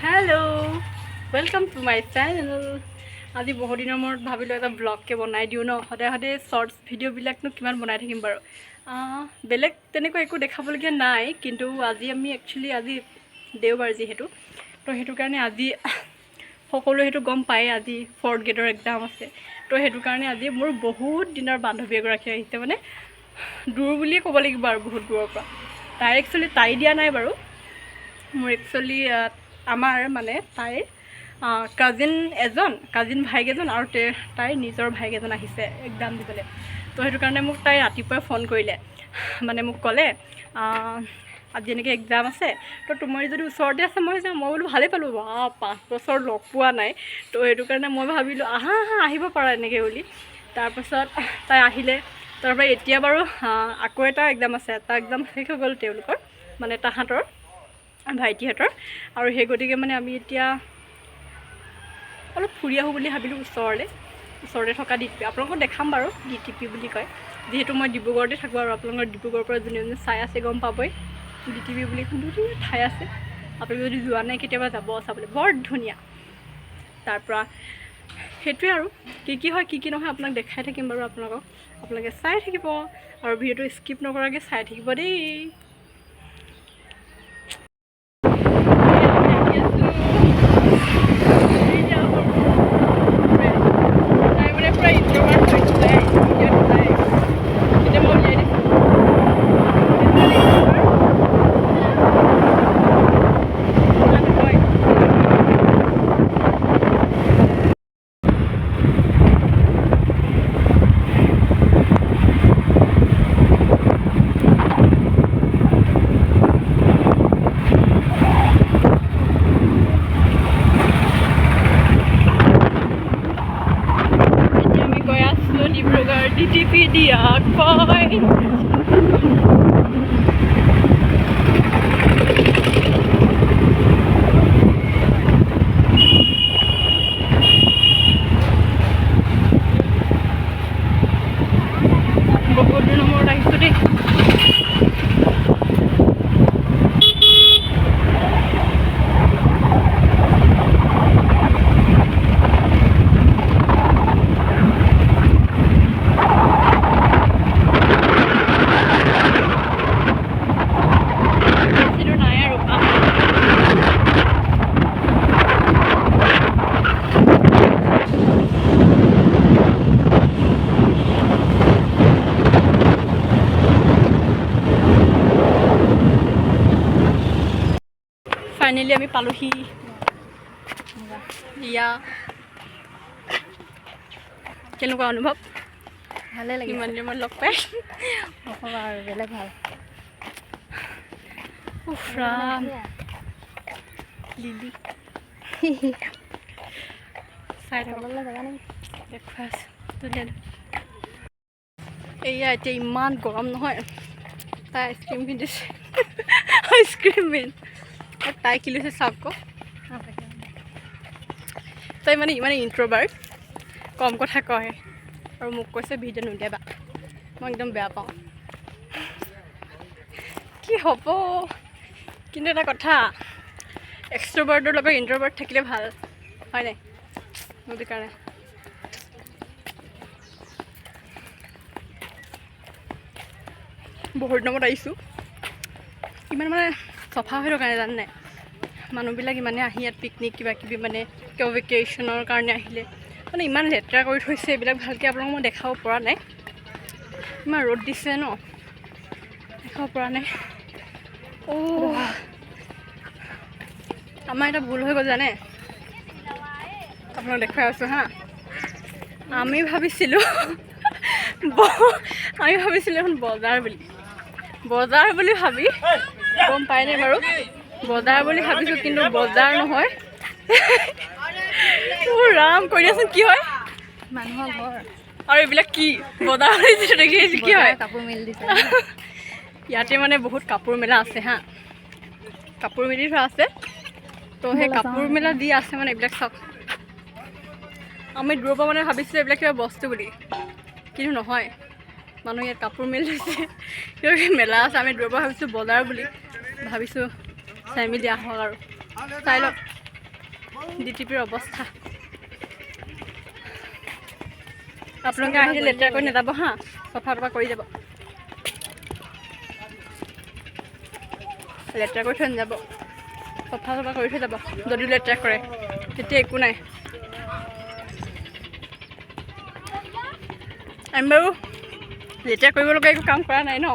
Hello welcome to my channel. आज बहुत दिन मूर्त भाविलो एटा ब्लग के बनाई दिও न सदाय सदाय शॉर्ट्स भिडिओ बिलाकनो किमान बनाई থাকিম बारो बेलेग तेनेको एको देखाबलगिया नाइ किन्तु আজি আমি एक्चुअली আজি देवबार जेहेतु तो हेतु कारणे আজি সকলো हेतु गम पाए আজি फोर्थ ग्रेडर एग्जाम আছে तो हेतु कारणे আজি मोर बहुत दिনৰ बान्धवी एगराखी आइছে माने दूर बुलिए कब লাগিব आरो बहुत दूৰৰ পৰা ताई एक्चुअली ताई दिया नाइ बारो मोर एक्चुअली आमार माने ताइर काजिन भाइक एजन और ताइर निजर भाइक एजन आहिसे एग्जाम दिबले तो हेतु कारणे मुक ताइ रातिपुৱা फोन करिले माने मुक कले आज एनेके एग्जाम आछे तो तुमारी जदि उसरते आछे मैं जाम मैं बोलो भाले पालो 5 बছৰ लग पोৱা নাই तो हेतु कारणे मैं भाबिलो आहा आहिब पारा एनेके बोली तार पाছত ताइ आहिले तार পৰা এতিয়া বাৰু আকৌ এটা एग्जाम আছে এটা एग्जाम শেষ হৈ গল তেওলকৰ মানে তাহাতৰ भाइटीहतर और সেই গতিকে মানে আমি এতিয়া অলপ ফুৰি আহো বুলি ভাবিলো ওচৰতে থকা ডিটিপি আপোনাক দেখাম বাৰু ডিটিপি বুলি কয় যেহেতু মই ডিব্ৰুগড়তে থাকো আৰু আপোনালোকৰ ডিব্ৰুগড়ৰ পৰা যোনে চাই আছে গম পাবই ডিটিপি বুলি এখন দুটা ঠাই আছে আপুনি যদি যোৱা নাই কেতিয়াবা যাব চাবলৈ বৰ ধুনীয়া তাৰ পৰা হেতুৱে আৰু কি হয় কি নহয় আপোনাক দেখাই থাকিম বাৰু আপোনালোকে চাই থাকিব আৰু ভিডিওটো স্কিপ নকৰাকৈ চাই থাকিব দেই। DTP dia koi बहुत दिन मूर्त आहिছো देই फाइनली आमी पालोही या केनेকুৱা অনুভৱ ভালে লাগে ইমান দিন লগ পাই নকবা আৰু বেলেগ ভাল উফৰা লিলি চাই থাকবলৈ জাগা নাই দেখুৱাছ ধুনীয়া এয়া এতিয়া ইমান গৰম নহয় তাই আইচক্ৰীম পিন্ধিছে আইচক্ৰীম মেন ताई कि लैसे सबको ताई माने इमान इंट्रोवर्ट कम कथा कहे और मोक कैसे भिडिओ नुलियाबा मैं एकदम बेया पाऊँ कि हम किन्तु एटा कथा एक्सट्रोवर्टर लगे इंट्रोवर्ट থাকিলে ভাল হয় নাই मोदी कारण बहुत दिनमूৰত आइছোঁ इमान माने सफा হৈ থকা নাই জানে মানুহবিলাক ইমানে আহি ইয়াত পিকনিক কিবা কিবি মানে কেও ভেকেশ্যনৰ কাৰণে আহিলে মানে ইমান লেতেৰা কৰি থৈছে এইবিলাক ভালকৈ আপোনালোকক মই দেখাব পৰা নাই ইমান ৰ'দ দিছে ন দেখাব পৰা নাই আমাৰ এটা ভুল হৈ গ'ল জানে আপোনাক দেখুৱাই আছোঁ হা আমি ভাবিছিলোঁ এখন বজাৰ বুলি ভাবি গম পাই নাই বাৰু বজাৰ বুলি ভাবিছো কিন্তু বজাৰ নহয় ৰাম কৈ দিয়াচোন কি হয় মানুহৰ ঘৰ আৰু এইবিলাক কি বজাৰ দেখি কি হয় কাপোৰ মেলি দিছে ইয়াতে মানে বহুত কাপোৰ মেলা আছে হা কাপোৰ মেলি থোৱা আছে তো সেই কাপোৰ মেলা দি আছে মানে এইবিলাক চাওক আমি দূৰৰ পৰা মানে ভাবিছিলোঁ এইবিলাক কিবা বস্তু বুলি কিন্তু নহয় মানুহ ইয়াত কাপোৰ মেলি দিছে কিবা মেলা আছে আমি দূৰৰ পৰা ভাবিছোঁ বজাৰ বুলি ভাবিছোঁ চাই মেলি আহক আৰু চাই লওক ডিটিপিৰ অৱস্থা। আপোনালোকে আহিলে লেতেৰা কৰি নাযাব হা, চফা তফা কৰি যাব, লেতেৰা কৰি থৈ নাযাব, চফা চফা কৰি থৈ যাব। যদি লেতেৰা কৰে তেতিয়া একো নাই। আমি বাৰু লেতেৰা কৰিব লগা একো কাম কৰা নাই ন,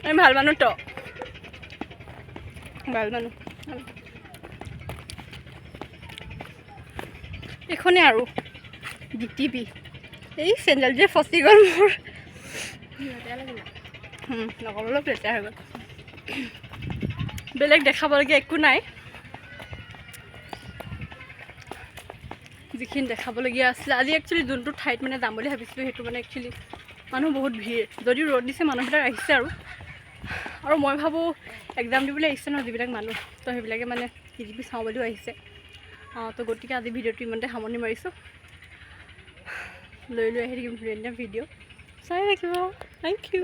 আমি ভাল মানুহ তো, ভাল মানুহ। এইখনে আৰু ডিটিপি। এই চেণ্ডেল যে ফচি গ'ল মোৰ, নক'বলৈ লেতেৰা হৈ গ'ল। বেলেগ দেখাবলগীয়া একো নাই, যিখিনি দেখাবলগীয়া আছিলে। আজি একচুৱেলি যোনটো ঠাইত মানে যাম বুলি ভাবিছিলোঁ সেইটো মানে একচুৱেলি মানুহ বহুত ভিৰ। যদিও ৰ'দ দিছে মানুহবিলাক আহিছে আৰু মই ভাবোঁ এক্সাম দিবলৈ আহিছে ন যিবিলাক মানুহ, তো সেইবিলাকে মানে ডিটিপি চাওঁ বুলিও আহিছে। তো গতিকে আজি ভিডিঅ'টো ইমানতে সামৰণি মাৰিছোঁ। লৈ আহি থাকিম ধুনীয়া ধুনীয়া ভিডিঅ' চাই থাকিব। Thank U.